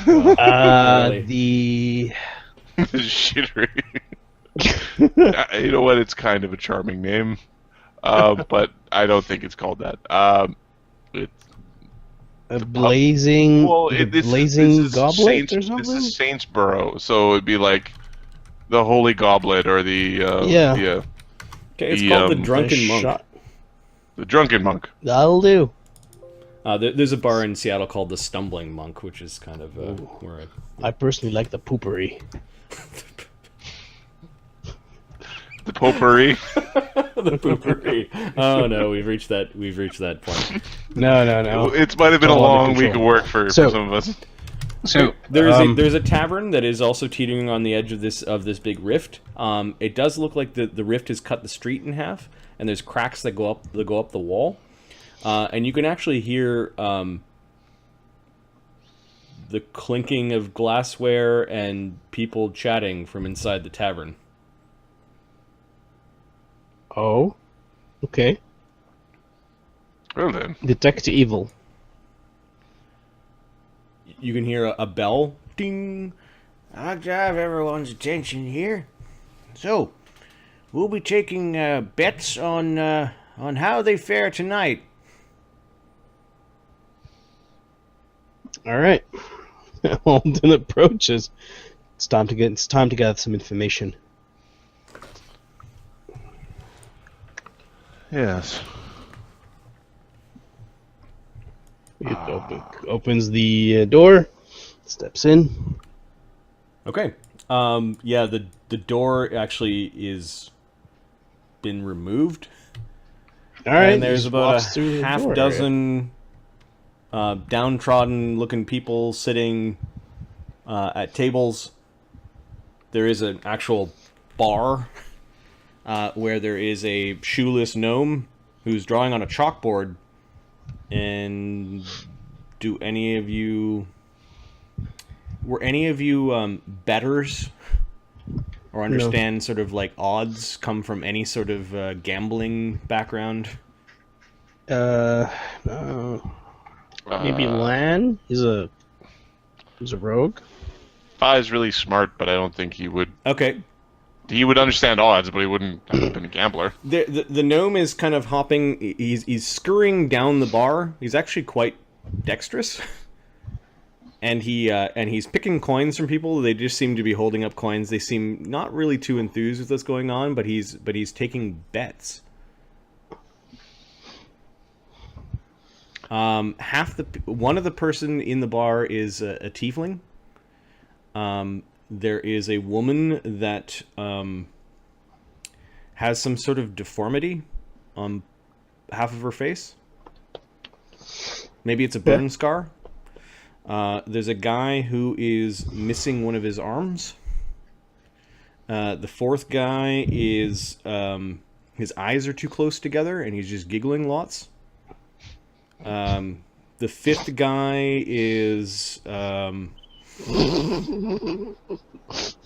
Well, The Shittery. You know what? It's kind of a charming name, but I don't think it's called that. It's blazing, well, blazing goblet Saints, or something. This is Saintsborough, so it'd be like the Holy Goblet or the Yeah. okay, it's called the Drunken A Monk. shot. the Drunken Monk. That'll do. There's a bar in Seattle called the Stumbling Monk, which is kind of where I personally like the poopery. The potpourri. the poopery. Oh no, we've reached that point. No. It might have been a All under long week of control. work for So- some of us. So There's a tavern that is also teetering on the edge of this big rift. It does look like the rift has cut the street in half, and there's cracks that go up the wall, and you can actually hear the clinking of glassware and people chatting from inside the tavern. Oh, okay. Well then, Detect evil. You can hear a bell ding. I'd like to have everyone's attention here. So, we'll be taking bets on how they fare tonight. All right. Alden approaches. It's time to gather some information. yes. It opens the door. Steps in. Okay. Yeah, the door actually is been removed. All right. And there's just about walks through a the half door. dozen downtrodden-looking people sitting at tables. There is an actual bar where there is a shoeless gnome who's drawing on a chalkboard. And were any of you betters or understand sort of like odds, come from any sort of gambling background? No. Maybe Lan is a rogue. Fa is really smart, but I don't think he would. Okay. He would understand odds, but he wouldn't have been a gambler. The gnome is kind of hopping. He's scurrying down the bar. He's actually quite dexterous, and he's picking coins from people. They just seem to be holding up coins. They seem not really too enthused with what's going on, but he's taking bets. One of the person in the bar is a tiefling. There is a woman that has some sort of deformity on half of her face. Maybe it's a burn scar. There's a guy who is missing one of his arms. The fourth guy is his eyes are too close together and he's just giggling lots. The fifth guy is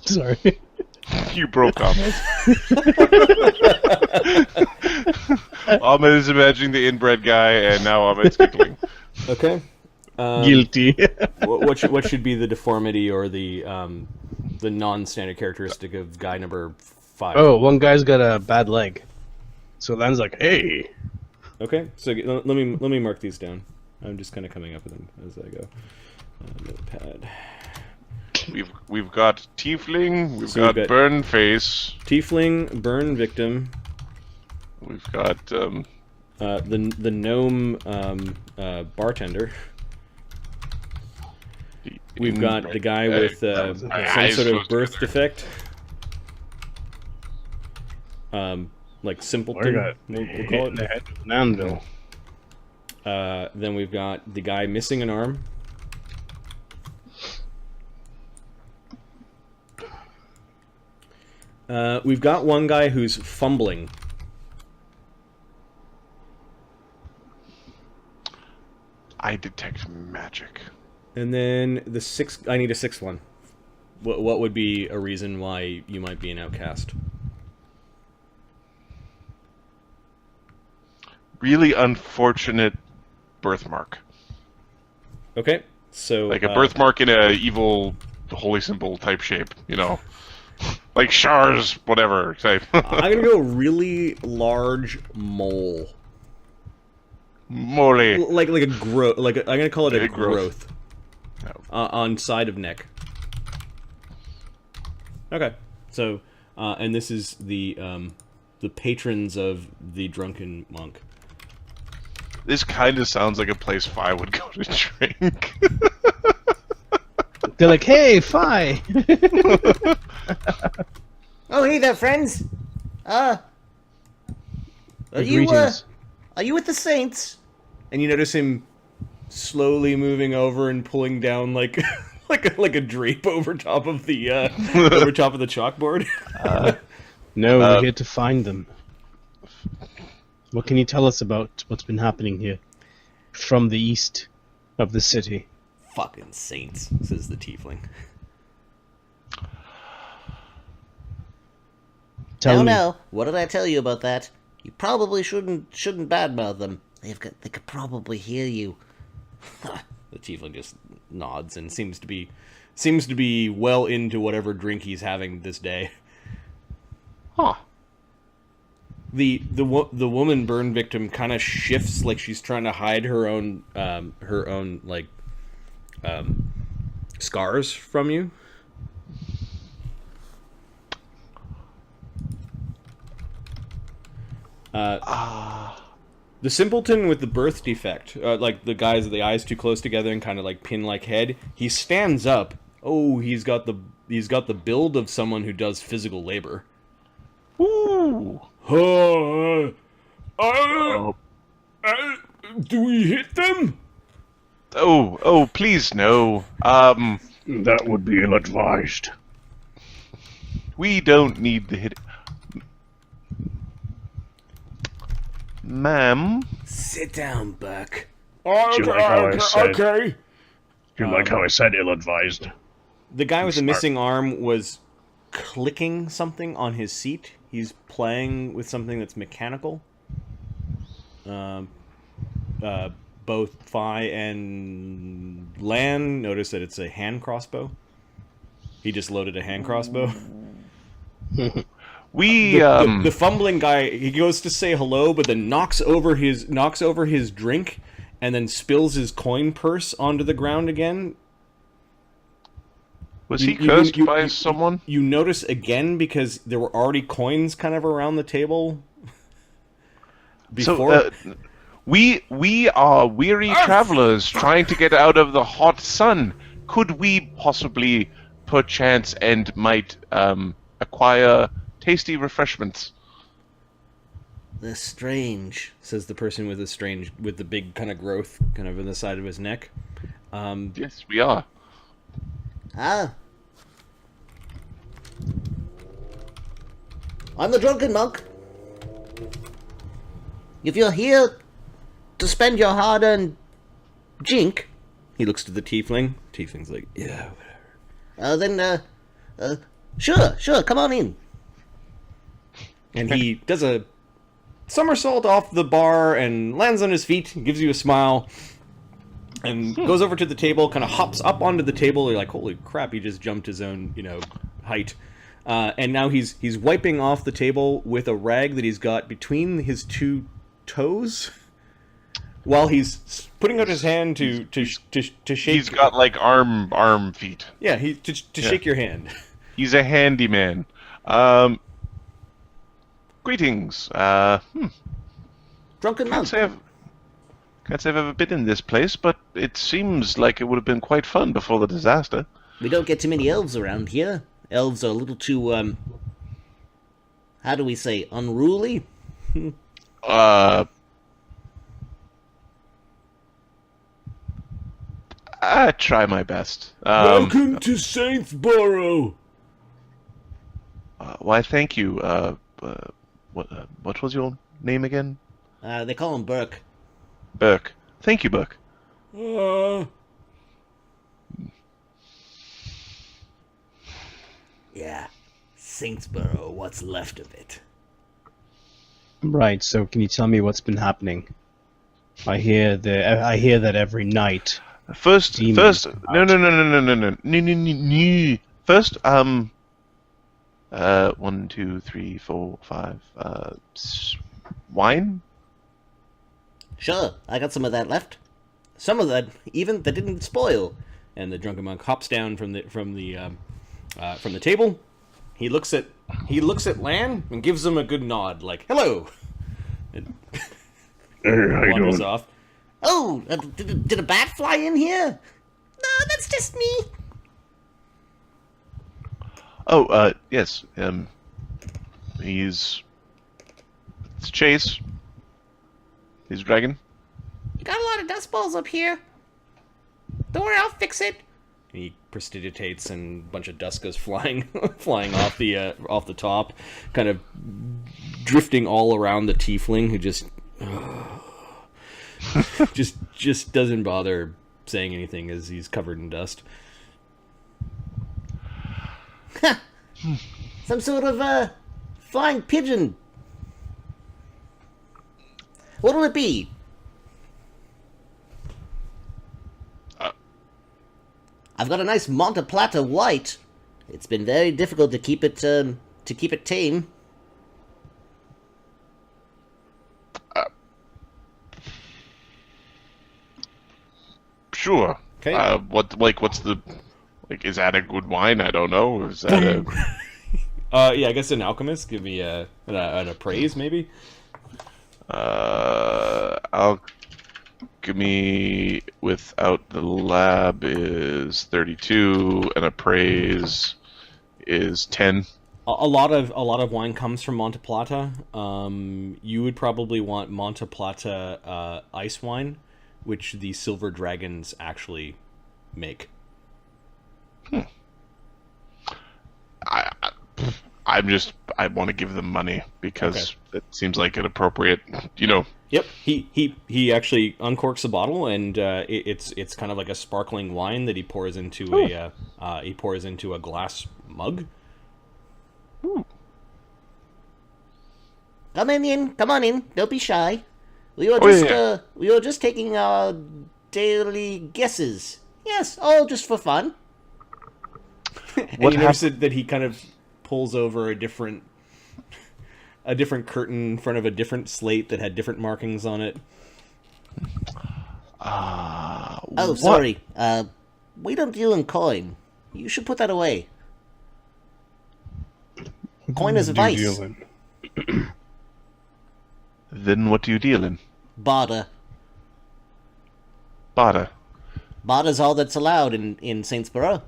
Sorry. You broke Ahmed. Ahmed is imagining the inbred guy, and now Ahmed's giggling. okay. Guilty. What should be the deformity or the non-standard characteristic of guy number 5? Oh, one guy's got a bad leg. So Lan's like, hey. Okay, so let me mark these down. I'm just kind of coming up with them as I go. Notepad. We've got tiefling. We've So we've got got- burn face. Tiefling, burn victim, We've got the gnome bartender. We've got the guy with some eyes sort of close birth together. defect. Like simpleton, got we'll hit call in the it. head with an anvil. Then we've got the guy missing an arm. We've got one guy who's fumbling. I detect magic. And then the sixth... I need a sixth one. What would be a reason why you might be an outcast? Really unfortunate birthmark. Okay. So Like a birthmark in a evil holy symbol type shape, you know. Like Shar's whatever type. I'm gonna go really large mole. Moly. Like a growth. I'm gonna call it a Big growth. growth. No. On side of neck. Okay. So, and this is the patrons of the Drunken Monk. This kind of sounds like a place Fi would go to drink. They're like, hey, Fi! Oh, hey there, friends. Are you Greetings. are you with the Saints? And you notice him slowly moving over and pulling down like like a drape over top of the chalkboard. No, we're here to find them. What can you tell us about what's been happening here? From the east of the city. Fucking Saints, says the tiefling. Tell me. No. What did I tell you about that? You probably shouldn't badmouth them. They could probably hear you. The tiefling just nods and seems to be well into whatever drink he's having this day. Huh. The woman burn victim kind of shifts like she's trying to hide her own scars from you. The simpleton with the birth defect, like the guys with the eyes too close together and kind of like pin-like head, he stands up. Oh, he's got the build of someone who does physical labor. Ooh. Do we hit them? Oh, please no. That would be ill-advised. We don't need the hit. Ma'am? Sit down, Buck. Do you like how I said? Okay. Do you like how I said ill-advised? The guy with the Smart. missing arm was clicking something on his seat. He's playing with something that's mechanical. Both Fi and Lan notice that it's a hand crossbow. He just loaded a hand crossbow. The The fumbling guy, he goes to say hello, but then knocks over his drink, and then spills his coin purse onto the ground again. Was he cursed by someone? You notice again because there were already coins kind of around the table. Before. So, we are weary travelers trying to get out of the hot sun. Could we possibly, perchance, and might acquire tasty refreshments? They're strange. Says the person with the big kind of growth kind of in the side of his neck. Yes, we are. Ah. I'm the Drunken Monk. If you're here to spend your hard-earned jink, He looks to the tiefling. Tiefling's like, yeah, whatever. then, sure, come on in. And he does a somersault off the bar and lands on his feet, gives you a smile, and goes over to the table, kind of hops up onto the table. You're like, holy crap, he just jumped his own, height. And now he's wiping off the table with a rag that he's got between his two toes, while he's putting out his hand to shake. He's got like arm feet. Yeah, to shake your hand. He's a handyman. Greetings. Drunken Monk. Can't say I've ever been in this place, but it seems like it would have been quite fun before the disaster. We don't get too many elves around here. Elves are a little too, how do we say, unruly? I try my best. Welcome to Saintsborough. Why, thank you. What was your name again? They call him Burke. Burke. Thank you, Burke. Yeah. Saintsborough, what's left of it. Right, so can you tell me what's been happening? I hear that every night First, Demons no, out. no. First, 1, 2, 3, 4, 5, wine? Sure, I got some of that left. Some of that even that didn't spoil. And the drunken monk hops down from the table. He looks at Lan and gives him a good nod, like "Hello." And Hey, how you wanders doing? off. Oh, did a bat fly in here? No, that's just me. Oh, yes, it's Chase. He's a dragon. Got a lot of dust balls up here. Don't worry, I'll fix it. And he prestidigitates, and a bunch of dust goes flying, flying off the top, kind of drifting all around the tiefling, who just doesn't bother saying anything as he's covered in dust. Some sort of flying pigeon. What'll it be? I've got a nice Monte Plata white. It's been very difficult to keep it tame. Sure. Okay. What's the, is that a good wine? I don't know. Is that a... Yeah, I guess an alchemist. Give me an appraise, maybe. Alchemy without the lab is 32, and appraise is 10. A lot of wine comes from Monte Plata. You would probably want Monte Plata ice wine, which the Silver Dragons actually make. I want to give them money because it seems like an appropriate, Yep. He actually uncorks a bottle, and it's kind of like a sparkling wine that he pours into a glass mug. Ooh. Come on in. Don't be shy. We were just taking our daily guesses. Yes, all just for fun. And you notice that he kind of pulls over a different curtain in front of a different slate that had different markings on it. Oh, sorry. We don't deal in coin. You should put that away. Coin is Do you vice. deal in? Then what do you deal in? Barter. Barter. Barter's all that's allowed in Saintsborough.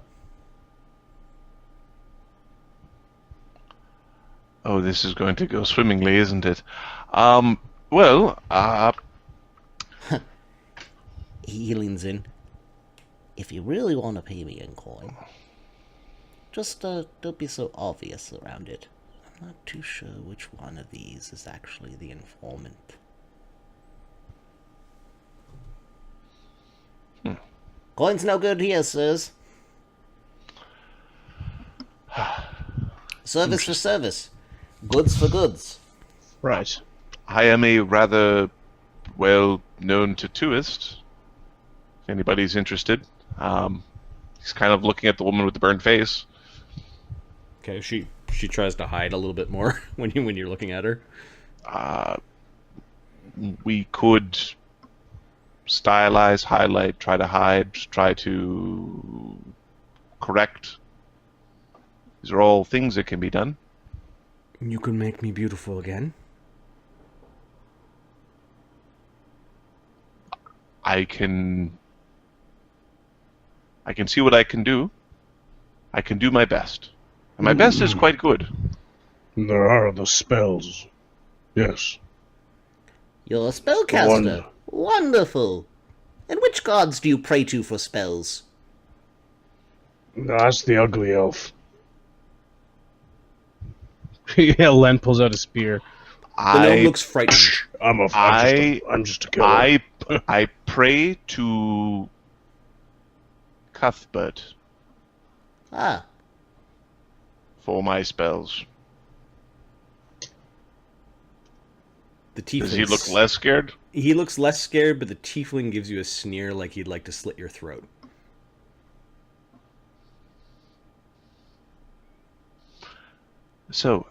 Oh, this is going to go swimmingly, isn't it? Well, He leans in. If you really want to pay me in coin, just don't be so obvious around it. I'm not too sure which one of these is actually the informant. Coin's no good here, sirs. Service for service. Goods for goods. Right. I am a rather well-known tattooist. If anybody's interested. He's kind of looking at the woman with the burned face. Okay, she tries to hide a little bit more when you're looking at her. We could stylize, highlight, try to hide, try to correct. These are all things that can be done. You can make me beautiful again. I can see what I can do. I can do my best. And my best is quite good. There are the spells. Yes. You're a spellcaster. Wonder. Wonderful. And which gods do you pray to for spells? That's the ugly elf. Yeah, Len pulls out a spear. The gnome looks frightened. I'm just a killer. I pray to Cuthbert Ah, for my spells. The tiefling. Does he look less scared? He looks less scared, but the tiefling gives you a sneer like he'd like to slit your throat. So,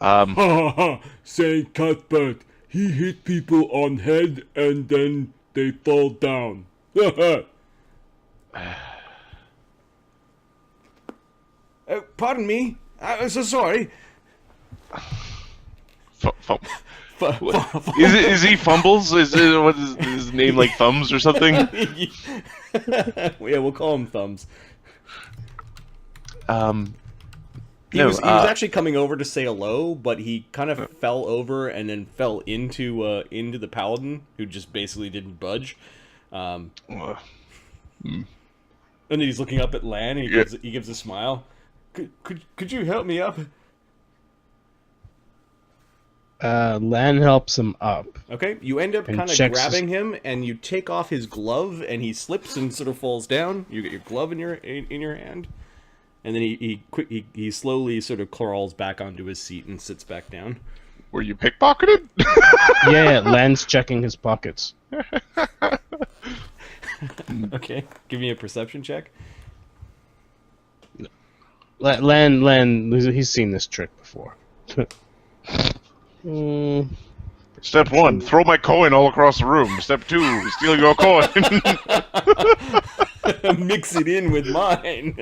Saint Cuthbert, he hit people on head and then they fall down. Pardon me. I'm so sorry. Is he Fumbles? What is his name, like Thumbs or something? Yeah, we'll call him Thumbs. He was actually coming over to say hello, but he kind of fell over and then fell into the paladin, who just basically didn't budge. And then he's looking up at Lan, and he gives a smile. Could you help me up? Lan helps him up. Okay, you end up And kind of checks grabbing him, and you take off his glove, and he slips and sort of falls down. You get your glove in your hand, and then he slowly sort of crawls back onto his seat and sits back down. Were you pickpocketed? Yeah, Lan's checking his pockets. Okay, give me a perception check. Lan, he's seen this trick before. Step 1, throw my coin all across the room. Step 2, steal your coin. Mix it in with mine.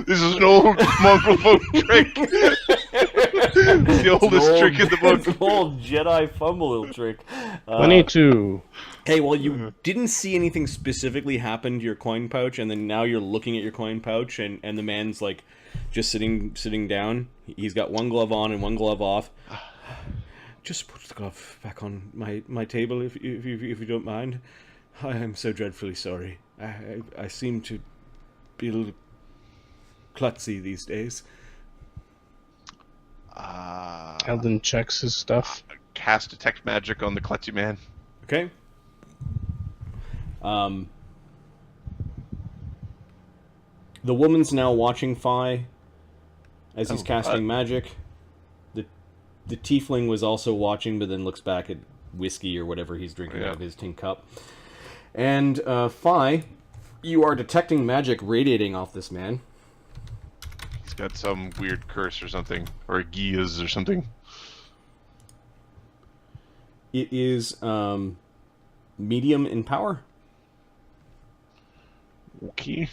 This is an old mongrel folk trick. It's the oldest trick in the book. It's an old Jedi fumble trick. 22. Hey, well, you didn't see anything specifically happen to your coin pouch, and then now you're looking at your coin pouch, and the man's like just sitting down. He's got one glove on and one glove off. Just put the glove back on my table if you don't mind. I am so dreadfully sorry. I seem to be a little klutzy these days. Eldon checks his stuff. Cast detect magic on the klutzy man. Okay. The woman's now watching Fi as he's casting magic. The tiefling was also watching, but then looks back at whiskey or whatever he's drinking out of his tin cup. And Fi, you are detecting magic radiating off this man. He's got some weird curse or something, or a giz or something. It is medium in power. Okay.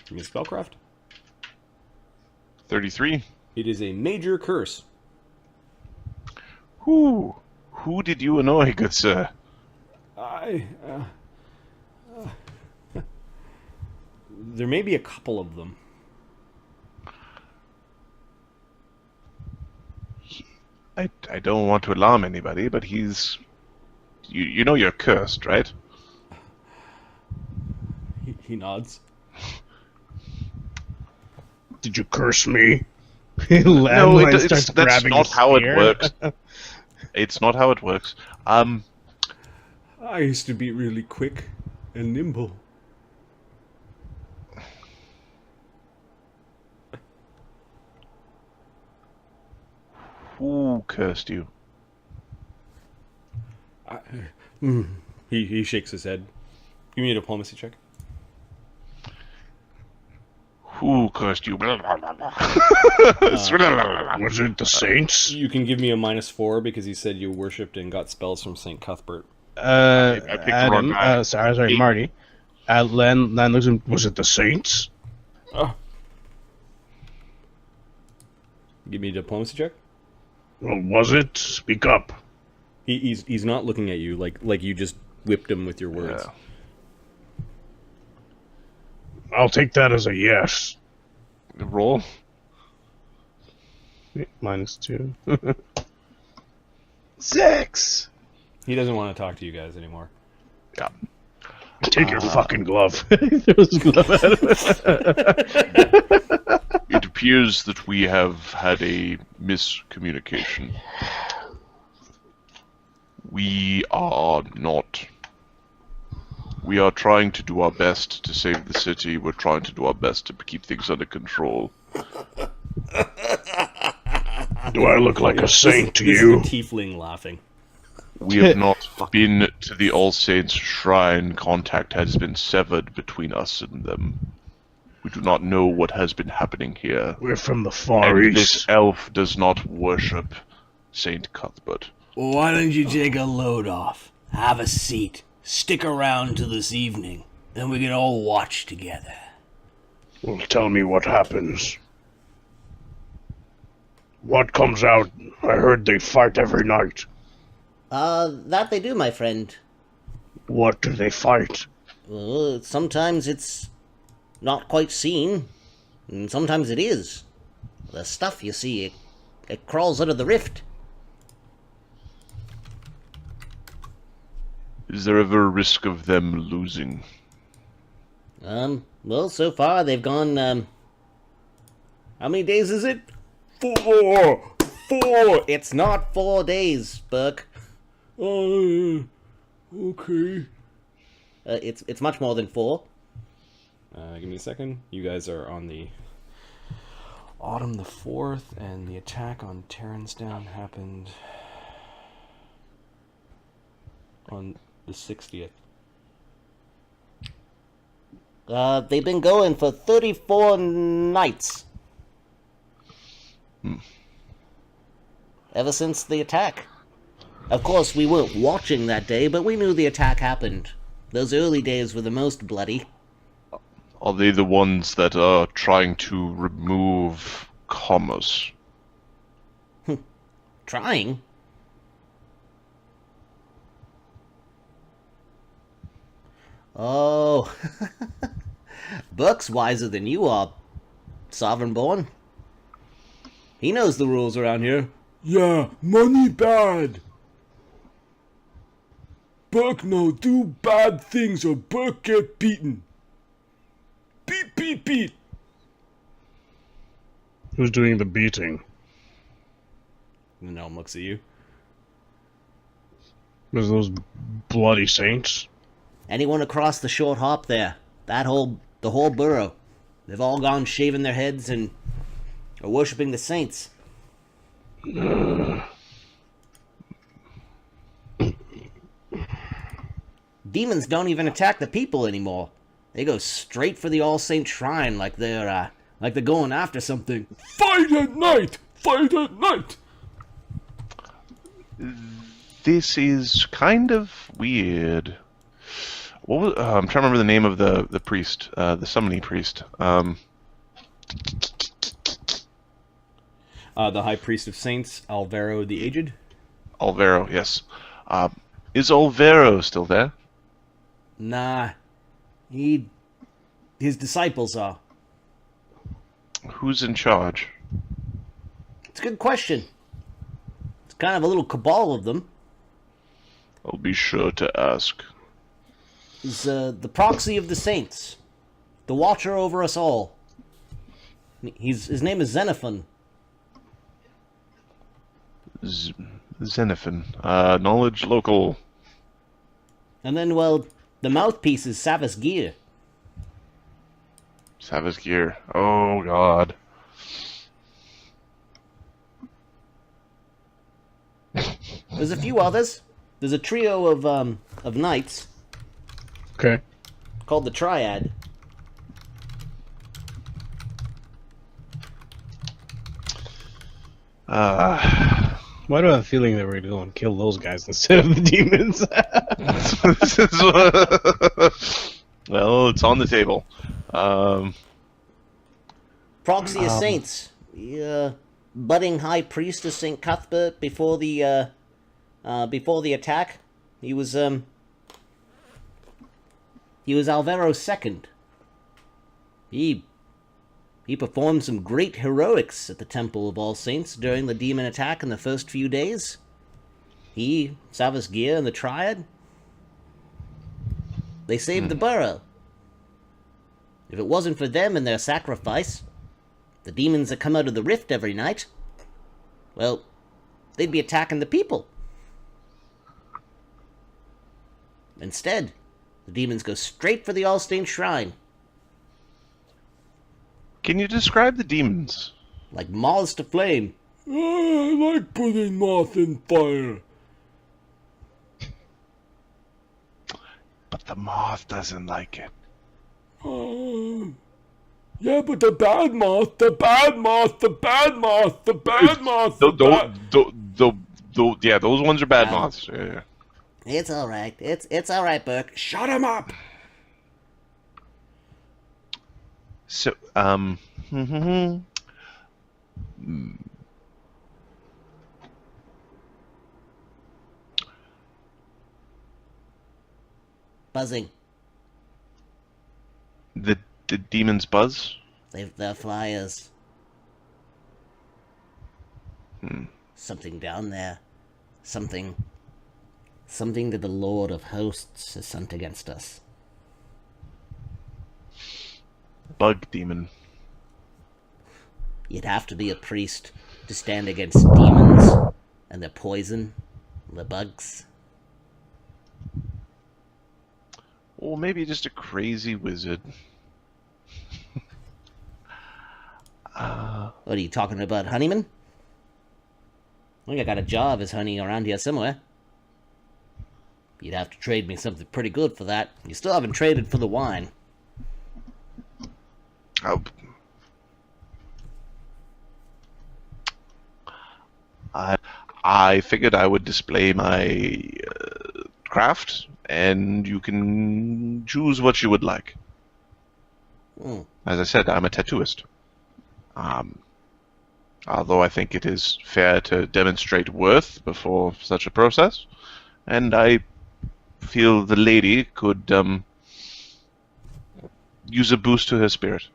Give me a spellcraft. 33. It is a major curse. Who did you annoy, good sir? There may be a couple of them. I don't want to alarm anybody, but he's... You know you're cursed, right? He nods. Did you curse me? No, that's not how it works. It's not how it works. I used to be really quick and nimble. Who cursed you? He shakes his head. Give me a diplomacy check. Who cursed you? Was it the Saints? You can give me a -4 because he said you worshipped and got spells from Saint Cuthbert. I picked the wrong guy. Sorry, Marty. Lan looks at him. Was it the Saints? Give me a diplomacy check. Well, was it? Speak up. He's not looking at you like you just whipped him with your words. Yeah. I'll take that as a yes. Roll. -2. 6! He doesn't want to talk to you guys anymore. Yeah. Take your fucking glove. He throws his glove at him. It appears that we have had a miscommunication. We are not. We are trying to do our best to save the city. We're trying to do our best to keep things under control. Do I look like a saint to This you? is the tiefling laughing. We have not been to the All Saints Shrine. Contact has been severed between us and them. We do not know what has been happening here. We're from the Far And East. this elf does not worship Saint Cuthbert. Why don't you take a load off? Have a seat. Stick around till this evening. Then we can all watch together. Well, tell me what happens. What comes out? I heard they fight every night. That they do, my friend. What do they fight? Well, sometimes it's not quite seen, and sometimes it is. The stuff, you see, it crawls out of the rift. Is there ever a risk of them losing? Well, so far they've gone, how many days is it? 4! It's not 4 days, Burke. Okay. It's much more than 4. Give me a second. You guys are on the autumn the 4th, and the attack on Terransdown happened on the 60th. They've been going for 34 nights. Ever since the attack. Of course, we weren't watching that day, but we knew the attack happened. Those early days were the most bloody. Are they the ones that are trying to remove commerce? Trying? Oh. Buck's wiser than you are, Sovereignborn. He knows the rules around here. Yeah, money bad. Buck no do bad things or Buck get beaten. Beat, beat, beat. Who's doing the beating? The gnome looks at you. There's those bloody saints. Anyone across the short hop there, the whole borough, they've all gone shaving their heads and are worshipping the saints. Demons don't even attack the people anymore. They go straight for the All Saint Shrine like they're going after something. Fight at night! Fight at night! This is kind of weird. What was, I'm trying to remember the name of the priest, the summoning priest. The High Priest of Saints, Alvaro the Aged. Alvaro, yes. Is Alvaro still there? Nah. His disciples are. Who's in charge? It's a good question. It's kind of a little cabal of them. I'll be sure to ask. He's the proxy of the saints. The watcher over us all. His name is Xenophon. Xenophon. Knowledge local. And then, well, the mouthpiece is Savas Gear. Savage gear. Oh god. There's a few others. There's a trio of knights Okay. called the Triad. Why do I have a feeling that we're going to go and kill those guys instead of the demons? Well, it's on the table. Proxy of Saints. The budding high priest of Saint Cuthbert before the attack. He was Alvaro's second. He performed some great heroics at the Temple of All Saints during the demon attack in the first few days. He, Savas Gear, and the Triad, they saved the borough. If it wasn't for them and their sacrifice, the demons that come out of the rift every night, well, they'd be attacking the people. Instead, the demons go straight for the All-Saint Shrine, Can you describe the demons? like moths to flame. I like putting moth in fire. But the moth doesn't like it. Yeah, but the bad moth, the bad moth, the bad moth, the bad moth. Yeah, those ones are bad moths. Yeah. It's all right. It's all right, Burke. Shut him up. So, Buzzing. the demons buzz. They're flyers. Something down there. Something that the Lord of Hosts has sent against us. Bug demon. You'd have to be a priest to stand against demons and their poison, the bugs. Or maybe just a crazy wizard. What are you talking about, Honeyman? I think I got a job as honey around here somewhere. You'd have to trade me something pretty good for that. You still haven't traded for the wine. Oh. I figured I would display my craft, and you can choose what you would like. As I said, I'm a tattooist. Although I think it is fair to demonstrate worth before such a process, and I feel the lady could use a boost to her spirit.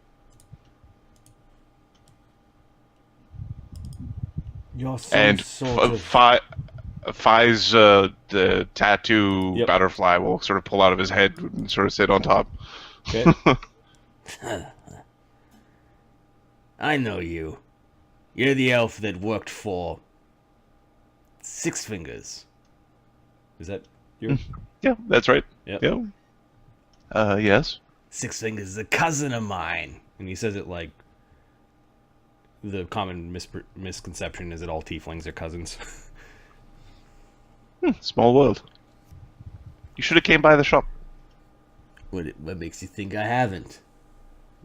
You're some And sort of... Fi's the tattoo Yep. butterfly will sort of pull out of his head and sort of sit on top. Okay. I know you. You're the elf that worked for Six Fingers. Is that your... Yeah, that's right. Yep. Yeah. Yes. Six Fingers is a cousin of mine. And he says it like... The common misconception is that all tieflings are cousins. Small world. You should have came by the shop. What makes you think I haven't?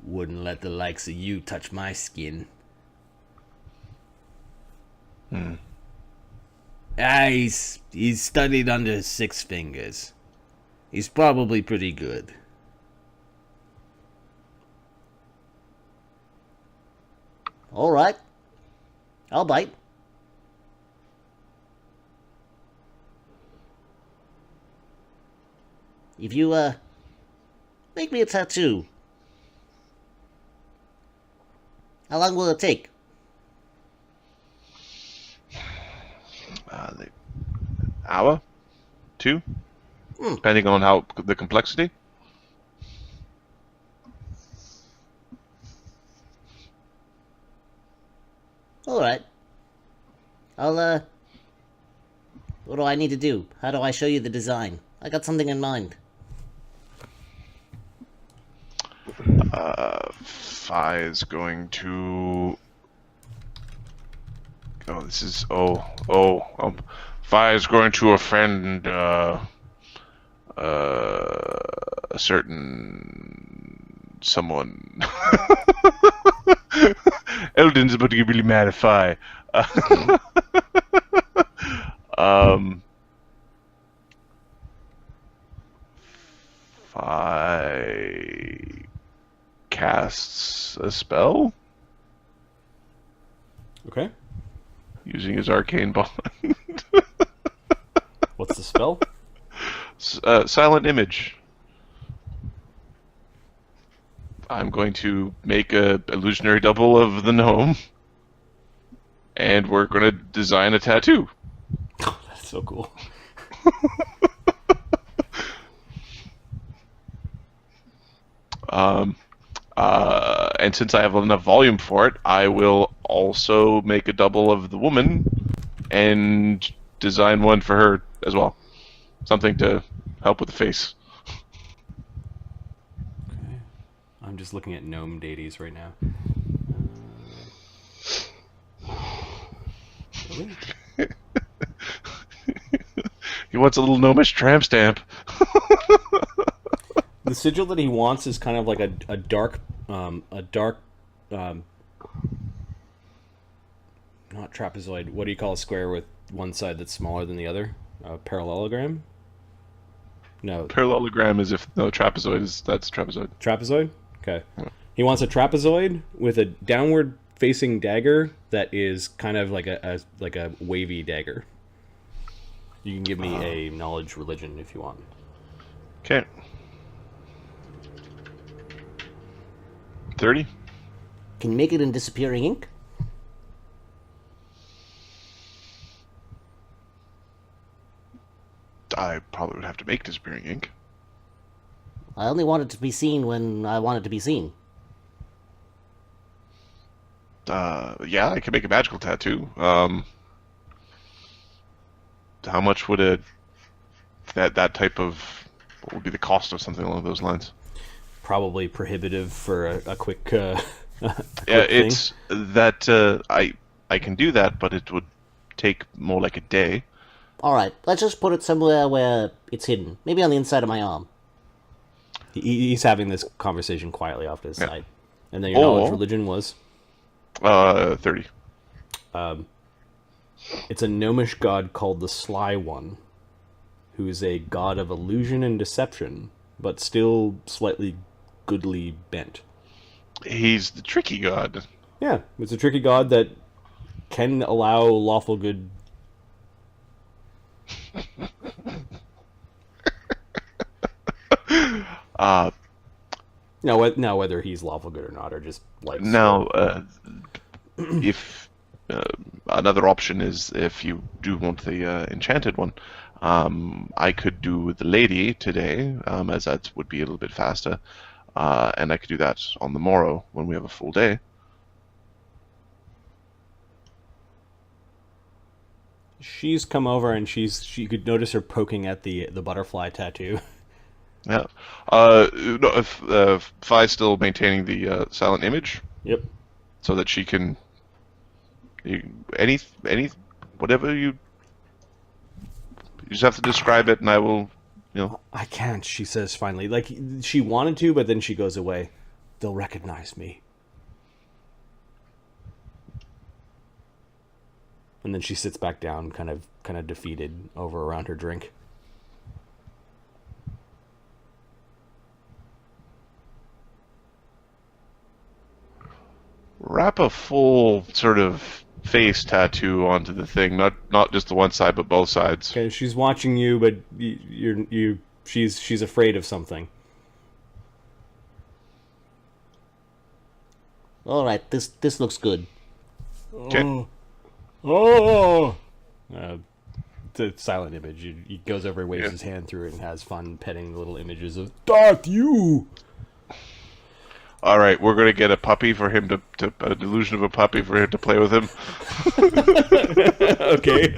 Wouldn't let the likes of you touch my skin. He's studied under Six Fingers. He's probably pretty good. All right. I'll bite. If you, make me a tattoo. How long will it take? Hour? 2? Depending on how the complexity. All right. I'll, what do I need to do? How do I show you the design? I got something in mind. Fi is going to... Oh, this is... Fi is going to offend, a certain... someone. Eldon's about to get really mad at Fi. Fi casts a spell Okay. using his arcane bond. What's the spell? Silent image. I'm going to make a illusionary double of the gnome, and we're going to design a tattoo. That's so cool. And since I have enough volume for it, I will also make a double of the woman and design one for her as well. Something to help with the face. Okay. I'm just looking at gnome deities right now. He wants a little gnomish tramp stamp. The sigil that he wants is kind of like a dark, not trapezoid. What do you call a square with one side that's smaller than the other? A parallelogram? No. Parallelogram is if no trapezoid that's trapezoid. Trapezoid? Okay. He wants a trapezoid with a downward facing dagger that is kind of like a wavy dagger. You can give me a knowledge religion if you want. Okay. 30? Can you make it in disappearing ink? I probably would have to make disappearing ink. I only want it to be seen when I want it to be seen. Yeah, I could make a magical tattoo. How much would that type of, what would be the cost of something along those lines? Probably prohibitive for a quick. Yeah, thing. it's that I can do that, but it would take more like a day. Alright, let's just put it somewhere where it's hidden. Maybe on the inside of my arm. He's having this conversation quietly off to the side, and then your Oh. knowledge religion was 30. it's a gnomish god called the Sly One, who is a god of illusion and deception, but still slightly goodly bent. He's the tricky god. Yeah, it's a tricky god that can allow lawful good. Now whether he's lawful good or not, or just like Now, if another option is if you do want the enchanted one, I could do the lady today, as that would be a little bit faster, and I could do that on the morrow when we have a full day. she's come over and she could notice her poking at the butterfly tattoo. Yeah. No, if Phi's still maintaining the silent image, Yep. so that she can any whatever you just have to describe it, and I will, I can't, she says finally. Like, she wanted to, but then she goes away. They'll recognize me. And then she sits back down, kind of defeated over around her drink. wrap a full sort of face tattoo onto the thing, not just the one side, but both sides. Okay, she's watching you, but she's afraid of something. Alright, this looks good. Okay. Oh! It's a silent image. He goes over, waves his hand through it, and has fun petting the little images of That you! All right, we're gonna get a puppy for him to a delusion of a puppy for him to play with him. Okay.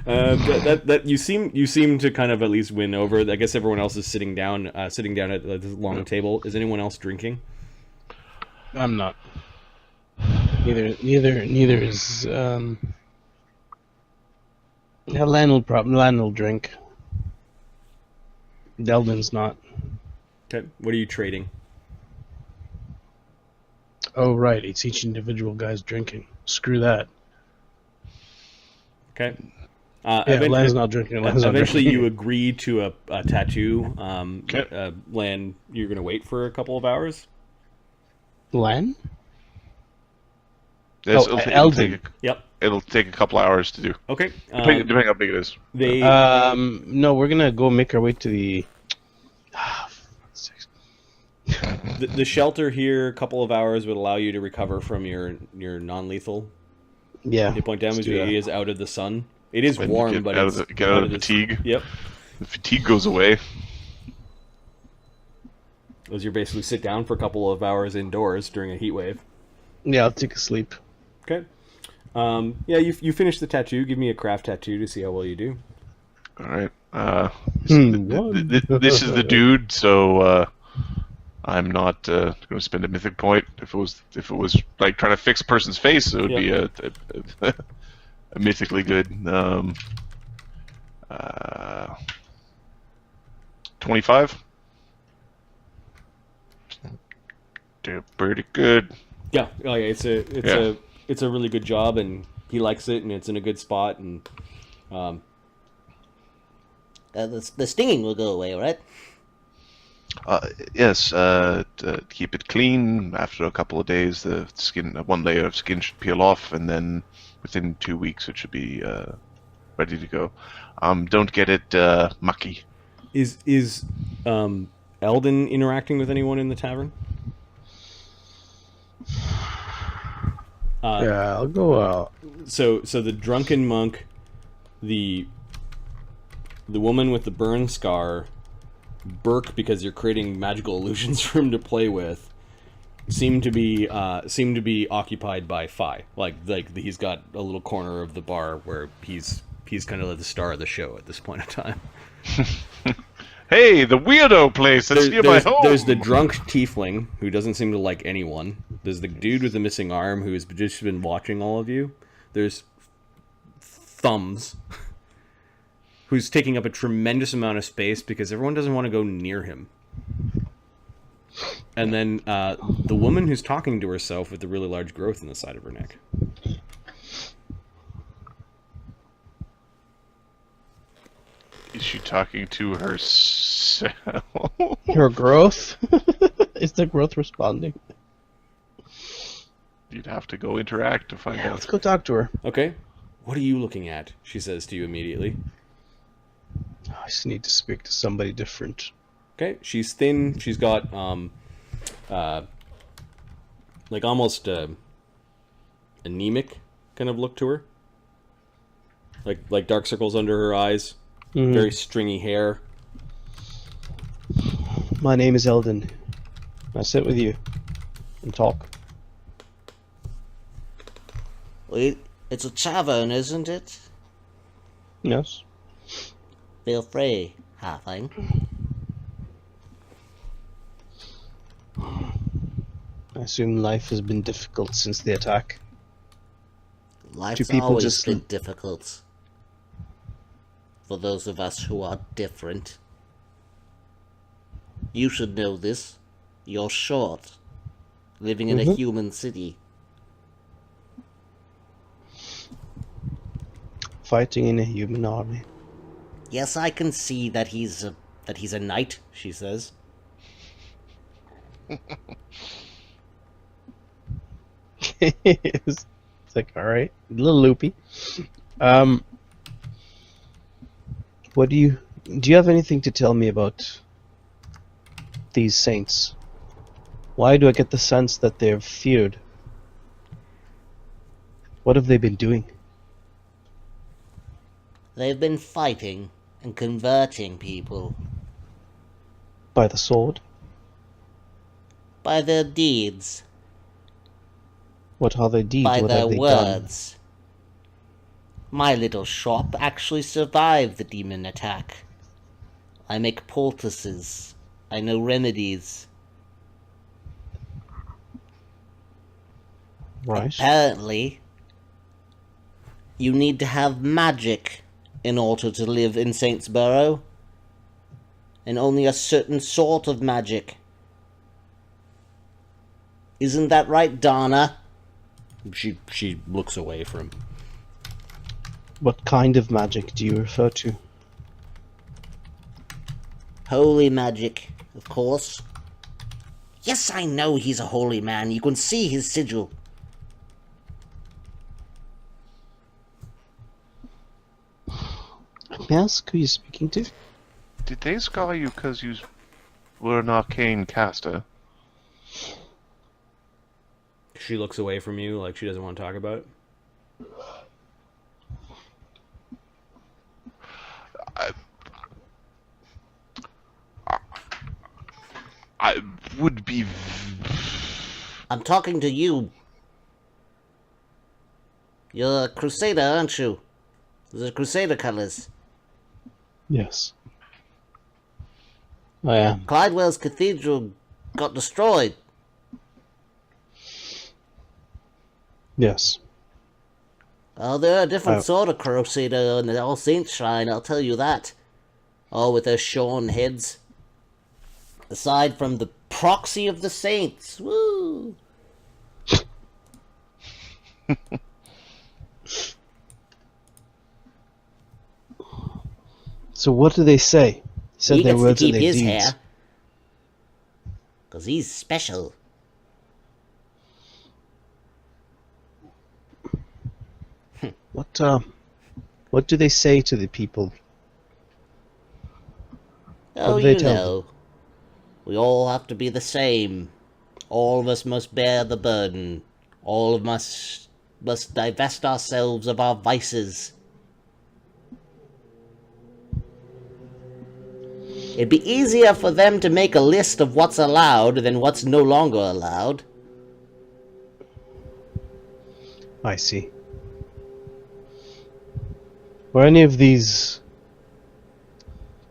That you seem to kind of at least win over. I guess everyone else is sitting down at this long table. Is anyone else drinking? I'm not. Neither is yeah, Lan will drink. Delvin's not. Okay. What are you trading? Oh right, it's each individual guy's drinking. Screw that. Okay. Yeah, Lan's not drinking. Lan's not Eventually, drinking. you agree to a tattoo. Okay. Lan, you're going to wait for a couple of hours. Lan? Yes, Oh, Eldon. Yep. It'll take a couple hours to do, Okay. depending how big it is. They No, we're gonna go make our way to the. the shelter here. A couple of hours would allow you to recover from your non-lethal Yeah. hit point damage. let's do It that. is out of the sun. It is When warm, you but get it's out of the fatigue. Yep. The fatigue goes away. As you basically sit down for a couple of hours indoors during a heat wave. Yeah, I'll take a sleep. Okay. Yeah, you finish the tattoo. Give me a craft tattoo to see how well you do. All right. What? This is the dude. So I'm not going to spend a mythic point. If it was like trying to fix a person's face, it would be a mythically good. 25. They're pretty good. Yeah, oh, yeah, it's a really good job, and he likes it, and it's in a good spot, and the stinging will go away, right? Yes, to keep it clean. After a couple of days, the skin, one layer of skin should peel off, and then within 2 weeks it should be ready to go. Don't get it mucky. Is Eldon interacting with anyone in the tavern? Yeah, I'll go out. So the drunken monk, the woman with the burn scar, Burke, because you're creating magical illusions for him to play with, seem to be occupied by Fi. Like he's got a little corner of the bar where he's kind of the star of the show at this point in time. Hey, the weirdo place that's near my home. There's the drunk tiefling who doesn't seem to like anyone. There's the dude with the missing arm who has just been watching all of you. There's Thumbs, who's taking up a tremendous amount of space because everyone doesn't want to go near him. And then the woman who's talking to herself with the really large growth in the side of her neck. Is she talking to herself? Her growth? Is the growth responding? You'd have to go interact to find out. Let's go talk to her. Okay. What are you looking at? She says to you immediately. I just need to speak to somebody different. Okay. She's thin. She's got like almost anemic kind of look to her. Like dark circles under her eyes. Mm-hmm. Very stringy hair. My name is Eldon. I sit with you and talk. Well, it's a tavern, isn't it? Yes. Feel free, halfling. I assume life has been difficult since the attack. Life's people always just- been difficult. For those of us who are different. You should know this. You're short. Living in a human city. Fighting in a human army. Yes, I can see that he's a knight, she says. It's like, alright. A little loopy. What do you have anything to tell me about these saints? Why do I get the sense that they're feared? What have they been doing? They've been fighting and converting people By the sword? by their deeds, What are their deeds? by What their have they done? words. My little shop actually survived the demon attack. I make poultices. I know remedies. Right. Apparently, you need to have magic in order to live in Saintsborough. And only a certain sort of magic. Isn't that right, Donna? She looks away from. What kind of magic do you refer to? Holy magic, of course. Yes, I know he's a holy man. You can see his sigil. May I ask who you're speaking to? Did they scar you because you were an arcane caster? She looks away from you like she doesn't want to talk about it. I would be. I'm talking to you. You're a crusader, aren't you? The crusader colors. Yes. I am. Clydewell's Cathedral got destroyed. Yes. Oh, they're a different sort of crusader in the All Saints Shrine, I'll tell you that. All with their shorn heads. Aside from the proxy of the saints. Woo! So what do they say? Said He their gets to words and keep their his deeds. hair. Because he's special. What do they say to the people? Oh, do they you tell know. We all have to be the same. All of us must bear the burden. All of us must divest ourselves of our vices. It'd be easier for them to make a list of what's allowed than what's no longer allowed. I see. Were any of these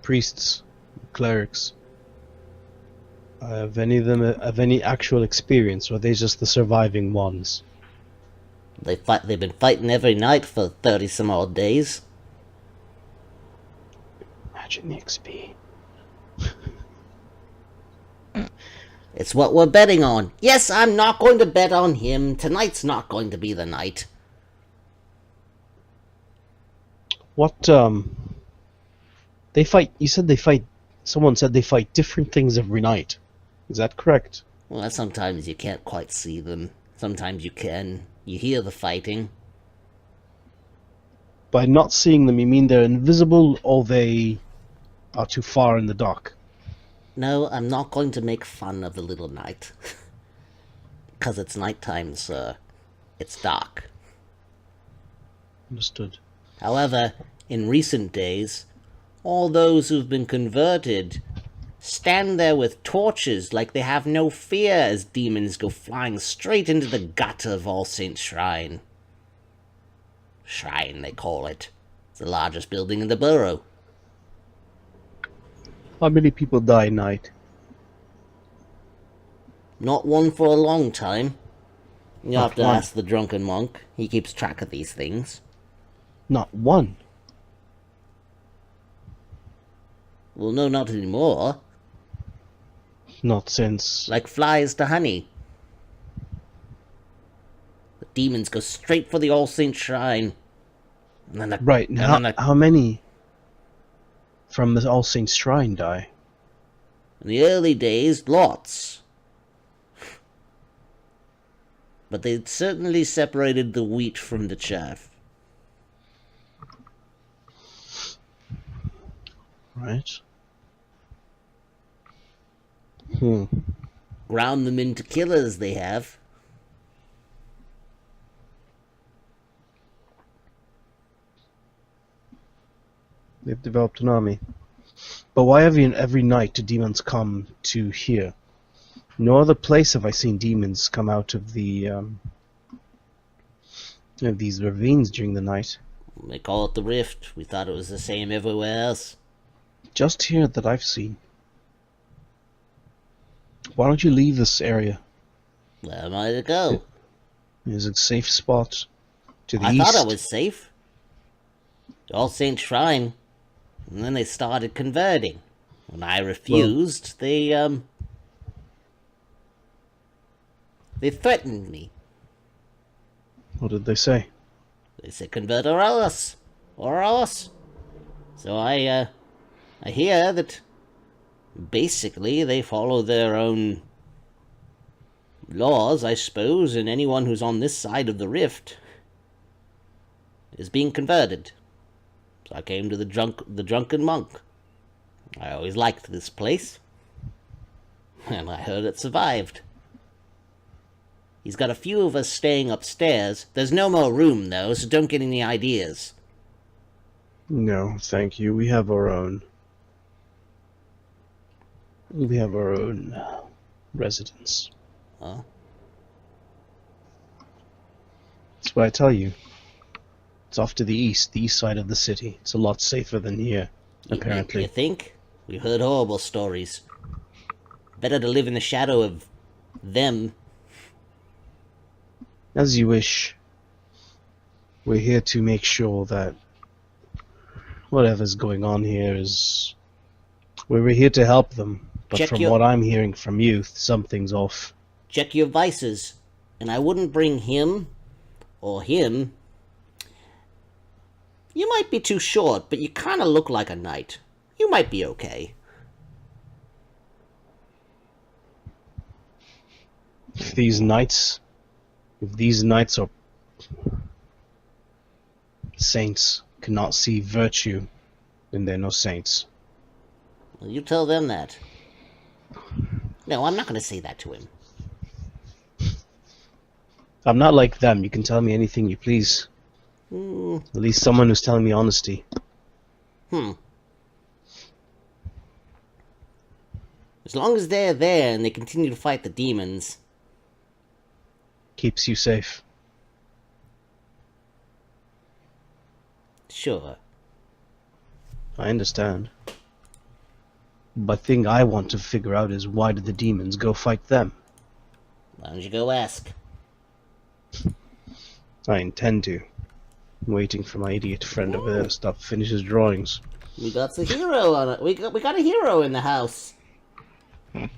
priests, clerics, have any of them have any actual experience, or are they just the surviving ones? They've been fighting every night for 30 some odd days. Imagine the XP. It's what we're betting on. Yes, I'm not going to bet on him. Tonight's not going to be the night. What, they fight, you said they fight, someone said they fight different things every night. Is that correct? Well, sometimes you can't quite see them. Sometimes you can. You hear the fighting. By not seeing them, you mean they're invisible, or they are too far in the dark? No, I'm not going to make fun of the little knight. 'Cause it's nighttime, sir. It's dark. Understood. However, in recent days, all those who've been converted stand there with torches like they have no fear as demons go flying straight into the gutter of All Saints Shrine. Shrine, they call it. It's the largest building in the borough. How many people die at night? Not one for a long time. You have to one. ask the Drunken Monk. He keeps track of these things. Not one. Well, no, not anymore. Not since... Like flies to honey. The demons go straight for the All Saints Shrine. And then Right, now how many from the All Saints Shrine die? in the early days, lots. But they certainly separated the wheat from the chaff. Right. Ground them into killers, they have. They've developed an army. But why every night do demons come to here? No other place have I seen demons come out of the of these ravines during the night. They call it the Rift. We thought it was the same everywhere else. Just here that I've seen. Why don't you leave this area? Where am I to go? It's a safe spot to the I east. thought I was safe. The All Saints Shrine. And then they started converting. When I refused, they threatened me. What did they say? They said, convert or else. Or else. So I hear that basically they follow their own laws, I suppose, and anyone who's on this side of the rift is being converted. So I came to the Drunken Monk. I always liked this place. And I heard it survived. He's got a few of us staying upstairs. There's no more room, though, so don't get any ideas. No, thank you. We have our own. We have our own residence. Huh? That's what I tell you. It's off to the east side of the city. It's a lot safer than here, apparently. You think? We've heard horrible stories. Better to live in the shadow of them. As you wish. We're here to make sure that whatever's going on here is... We're here to help them. But Check from your- what I'm hearing from you, something's off. Check your vices. And I wouldn't bring him, or him. You might be too short, but you kind of look like a knight. You might be okay. If these knights are saints, cannot see virtue, then they're no saints. Well, you tell them that. No, I'm not going to say that to him. I'm not like them. You can tell me anything you please. At least someone who's telling me honesty. As long as they're there and they continue to fight the demons. Keeps you safe. Sure. I understand. But the thing I want to figure out is why did the demons go fight them? Why don't you go ask? I intend to. I'm waiting for my idiot friend over there to stop finish his drawings. We got a hero on it. We got a hero in the house. I'm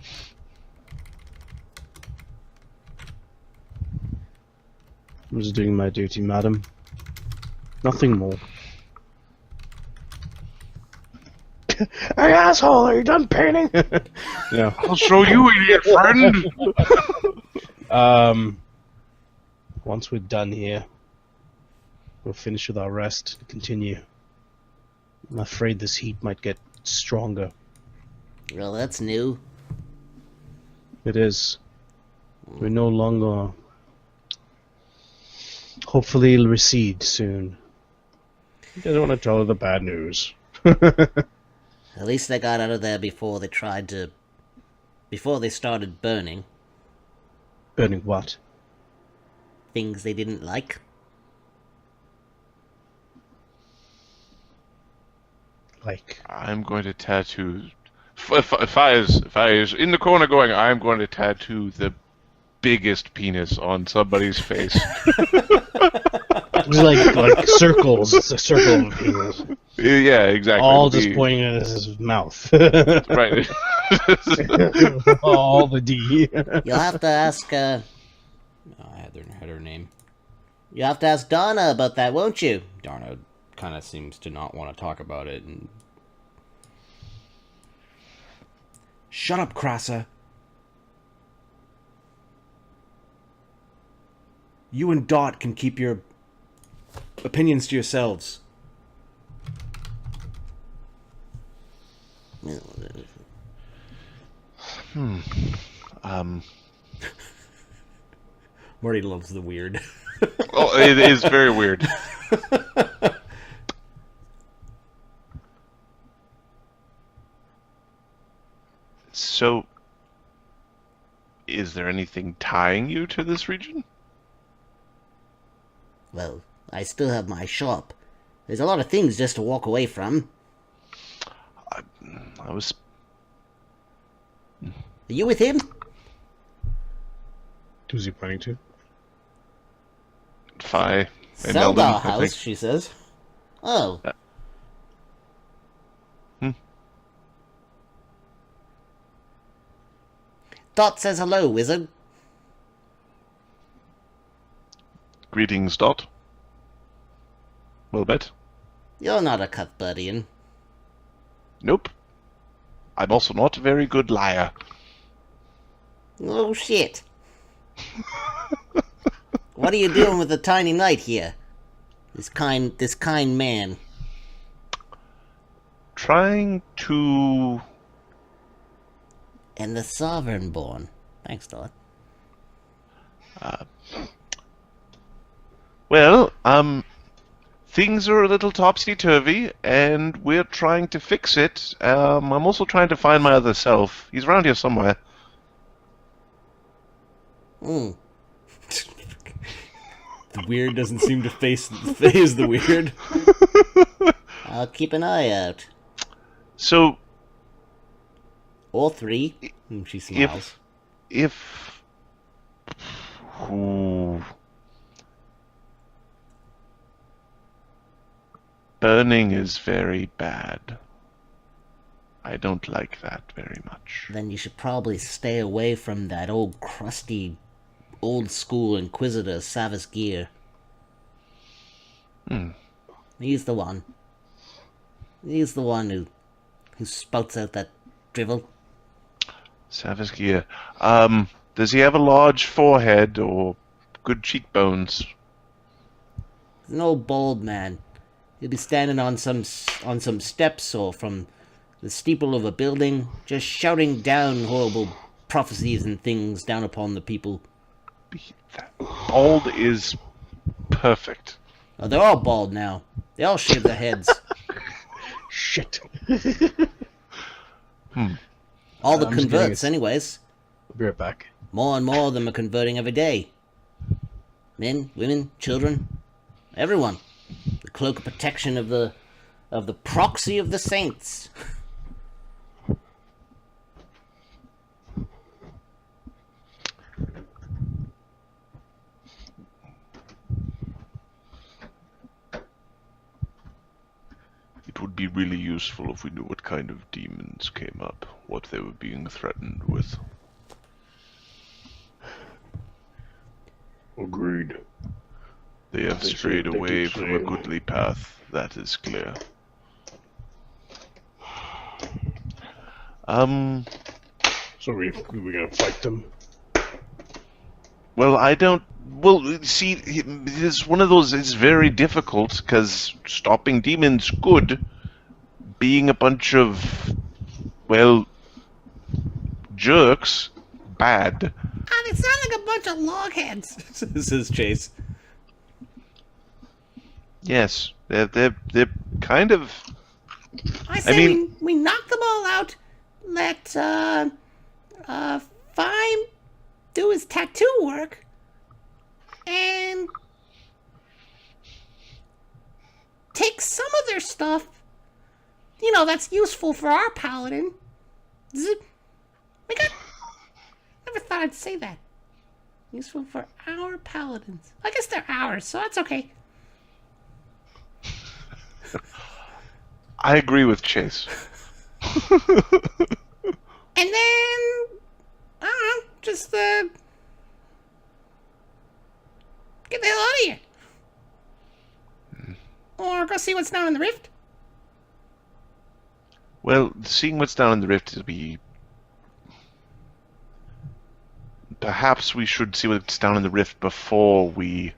just doing my duty, madam. Nothing more. Hey asshole, are you done painting? No. I'll show you, idiot friend. Once we're done here, we'll finish with our rest and continue. I'm afraid this heat might get stronger. Well, that's new. It is. We're no longer... Hopefully it'll recede soon. You guys want to tell her the bad news. At least they got out of there before they started burning Burning what? things they didn't like. Like... I'm going to tattoo. If I is in the corner going, I'm going to tattoo the biggest penis on somebody's face. like circles. It's a circle of penis. Yeah, exactly. All just pointing at his mouth. Right. All the D. You'll have to ask, I had her name. You'll have to ask Donna about that, won't you? Darna kind of seems to not want to talk about it. And... Shut up, Krasa. You and Dot can keep your opinions to yourselves. Marty loves the weird. Oh, it is very weird. So, is there anything tying you to this region? Well, I still have my shop. There's a lot of things just to walk away from. I was... Are you with him? Who's he pointing to? Fi and Sell Eldon, our I house, think. she says. Oh. Dot says hello, wizard. Greetings, Dot. Well bet. You're not a Cuthbertian. Nope. I'm also not a very good liar. Oh, shit. What are you doing with the tiny knight here? This kind man. Trying to... And the sovereign born. Thanks, Dot. Well, things are a little topsy-turvy, and we're trying to fix it. I'm also trying to find my other self. He's around here somewhere. Mm. The weird doesn't seem to phase the weird. I'll keep an eye out. So, Or 3. And she smiles. If Ooh. Burning is very bad. I don't like that very much. Then you should probably stay away from that old crusty, old-school Inquisitor, Savas Gear. He's the one. He's the one who spouts out that drivel. Savas Gear. Does he have a large forehead or good cheekbones? He's an old bald man. He'll be standing on some steps or from the steeple of a building, just shouting down horrible prophecies and things down upon the people. Bald is perfect. Oh, they're all bald now. They all shave their heads. Shit. All the I'm just getting converts, it. anyways. I'll be right back. More and more of them are converting every day. Men, women, children, everyone. The cloak of protection of the proxy of the saints. It would be really useful if we knew what kind of demons came up, what they were being threatened with. Agreed. They have strayed away from a goodly path, that is clear. So we gonna fight them? Well, I don't... Well, see, it's one of those... It's very difficult, because stopping demons, good. Being a bunch of... Well... jerks, bad. Ah, they sound like a bunch of logheads. Says Chase. Yes, they're kind of... I say mean- we knock them all out. Let Fime do his tattoo work, and take some of their stuff. You know, that's useful for our paladin. Never thought I'd say that. Useful for our paladins. I guess they're ours, so that's okay. I agree with Chase. And then, I don't know, just, get the hell out of here. Or go see what's down in the rift. Well, seeing what's down in the rift will be... Perhaps we should see what's down in the rift before we...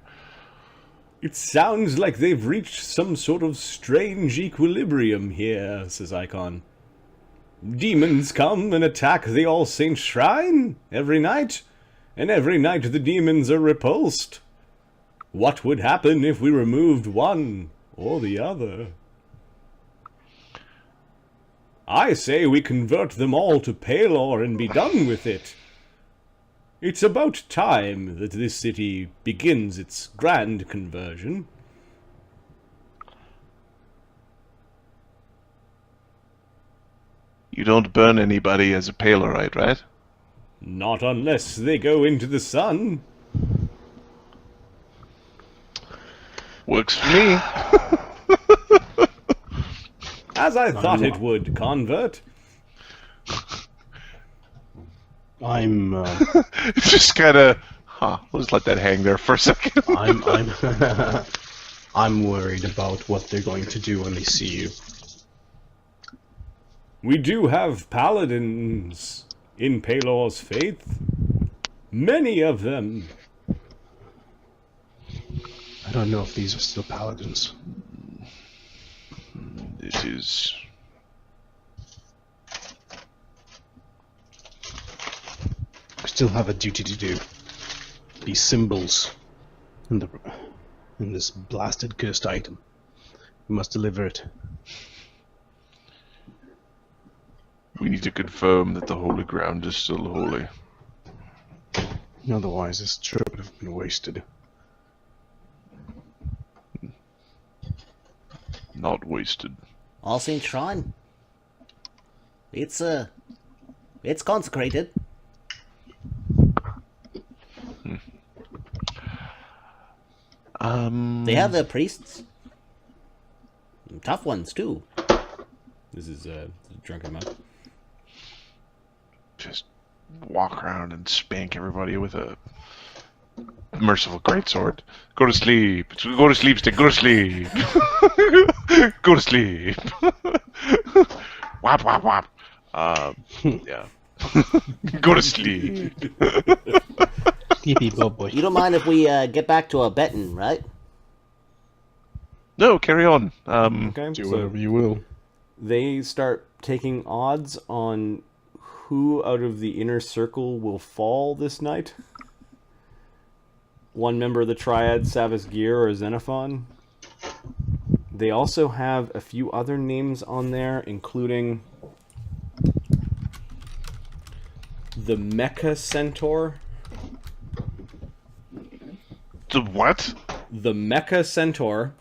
It sounds like they've reached some sort of strange equilibrium here, says Icon. Demons come and attack the All Saints' shrine every night, and every night the demons are repulsed. What would happen if we removed one or the other? I say we convert them all to Palor and be done with it. It's about time that this city begins its grand conversion. You don't burn anybody as a Palorite, right? Not unless they go into the sun. Works for me. As I thought it would, convert. I'm Just kind of... Huh, we'll just let that hang there for a second. I'm worried about what they're going to do when they see you. We do have paladins in Palor's faith. Many of them. I don't know if these are still paladins. It is... We still have a duty to do. These symbols in this blasted cursed item. We must deliver it. We need to confirm that the holy ground is still holy. Otherwise, this trip would have been wasted. Not wasted. All Saints Shrine. It's It's consecrated. They have their priests. Tough ones, too. This is Drunken Monk. Just walk around and spank everybody with a merciful greatsword. Go to sleep. Go to sleep, stick. Go to sleep. Go to sleep. Whap, whap, whap. Yeah. Go to sleep. Sleepy boy. You don't mind if we get back to our betting, right? No, carry on. Okay, Do so whatever you will. they start taking odds on who out of the inner circle will fall this night. One member of the Triad, Savas Gear or Xenophon. They also have a few other names on there, including the Mecha Centaur. The what? The Mecha Centaur.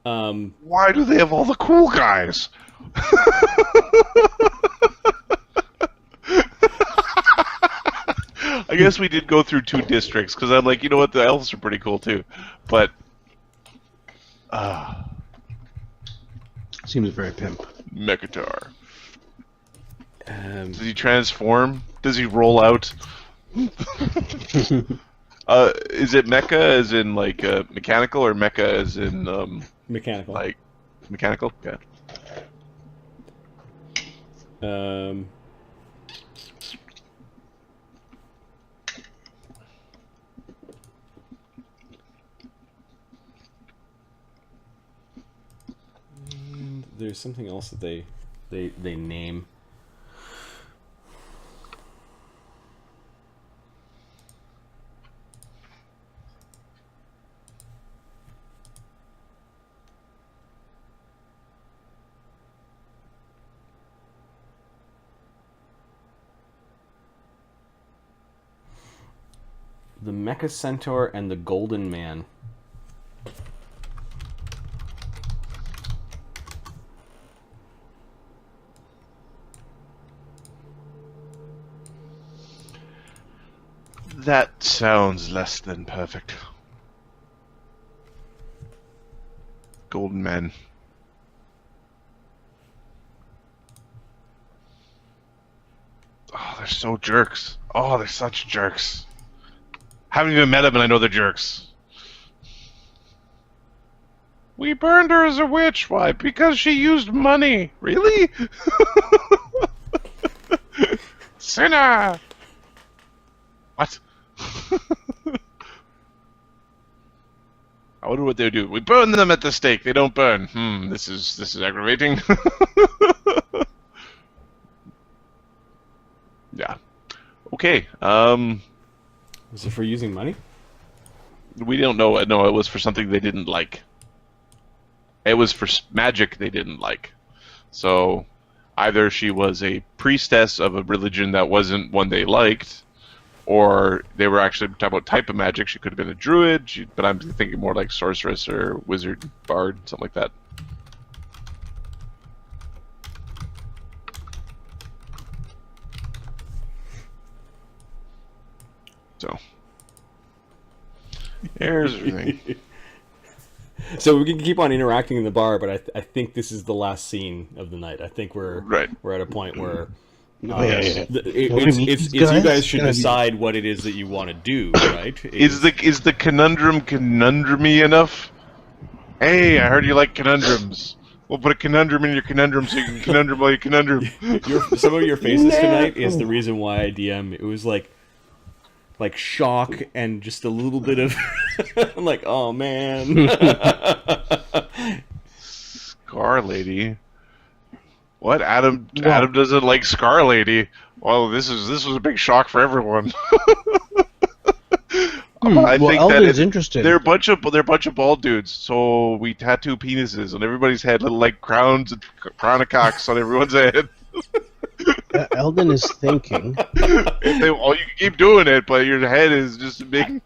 Why do they have all the cool guys? I guess we did go through 2 districts, because I'm like, you know what, the elves are pretty cool too. But, Seems very pimp. Mechatar. Does he transform? Does he roll out? Is it mecha as in like mechanical, or mecha as in Mechanical. like mechanical? Yeah. And there's something else that they name. The Mecha Centaur and the Golden Man. That sounds less than perfect. Golden Man. Oh, they're so jerks. Oh, they're such jerks. Haven't even met them and I know they're jerks. We burned her as a witch. Why? Because she used money. Really? Sinner! What? I wonder what they do. We burn them at the stake. They don't burn. This is aggravating. Yeah. Okay. Was it for using money? We don't know. No, it was for something they didn't like. It was for magic they didn't like. So either she was a priestess of a religion that wasn't one they liked, or they were actually talking about type of magic. She could have been a druid, but I'm thinking more like sorceress or wizard, bard, something like that. So, here's everything. So we can keep on interacting in the bar, but I think this is the last scene of the night. I think we're at a point where it's you guys should decide what it is that you want to do, right? Is the conundrum conundrum-y enough? Hey, I heard you like conundrums. We'll put a conundrum in your conundrum so you can conundrum all your conundrum. Some of your faces tonight is the reason why I DM. It was like shock and just a little bit of I'm like, oh man. Scar Lady. What? Adam doesn't like Scar Lady. Well, this was a big shock for everyone. I think Eldon's interested. They're a bunch of bald dudes, so we tattoo penises on everybody's head, little like crowns and crown of cocks on everyone's head. Eldon is thinking. You can keep doing it, but your head is just a big.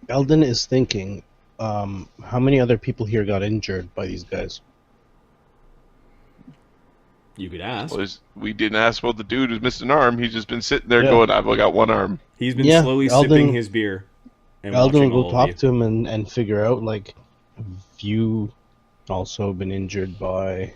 Eldon is thinking how many other people here got injured by these guys? You could ask. We didn't ask about the dude who's missed an arm. He's just been sitting there Yeah. going, "I've only got one arm." He's been Yeah, slowly Eldon- sipping his beer and Eldon watching will all go of talk you. to him and figure out, like, have you also been injured by